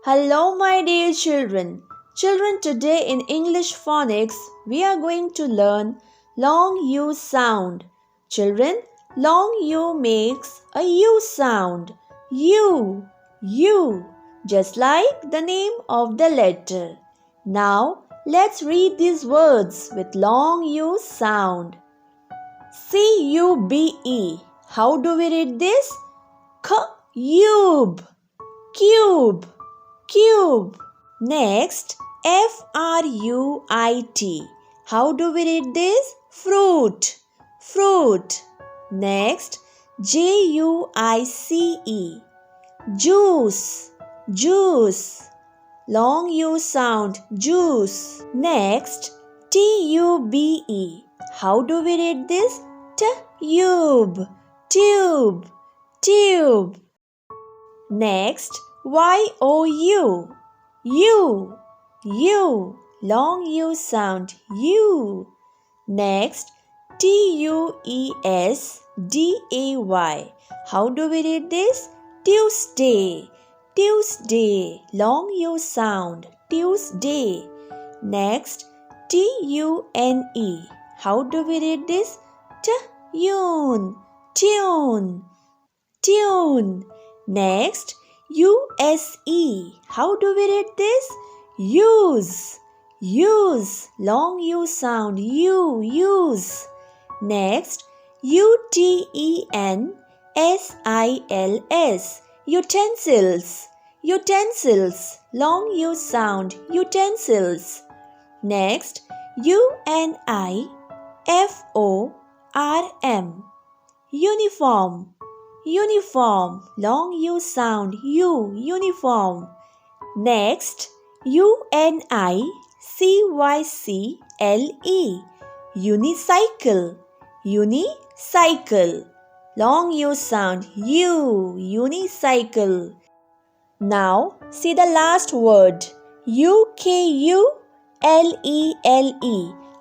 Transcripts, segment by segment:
Hello, my dear children. Children, today in English phonics, we are going to learn long U sound. Children, long U makes a U sound. U, just like the name of the letter. Now, let's read these words with long U sound. C-U-B-E. How do we read this? Cube. Cube. Cube. Next, F-R-U-I-T. How do we read this? Fruit. Fruit. Next, J-U-I-C-E. Juice. Juice. Long U sound. Juice. Next, T-U-B-E. How do we read this? Tube. Tube. Tube. Next, Y-O-U. U. Long U sound. U. Next, T-U-E-S-D-A-Y. How do we read this? Tuesday. Tuesday. Long U sound. Tuesday. Next, T-U-N-E. How do we read this? Tune. Tune. Tune. Next, U-S-E. How do we read this? Use. Use. Long U sound. Use. Next, U-T-E-N-S-I-L-S. Utensils. Utensils. Long U sound. Utensils. Next, U-N-I-F-O-R-M. Uniform. Uniform. Long U sound. Uniform. Next, U-N-I-C-Y-C-L-E. Unicycle. Unicycle. Long U sound. Unicycle. Now, see the last word. U-K-U-L-E-L-E.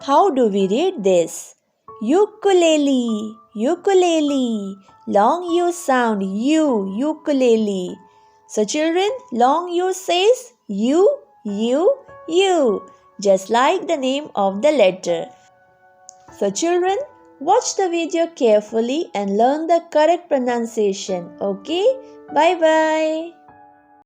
How do we read this? Ukulele. Ukulele. Long U sound. Ukulele. So children, long U says U. Just like the name of the letter. So children, watch the video carefully and learn the correct pronunciation. Okay? Bye-bye.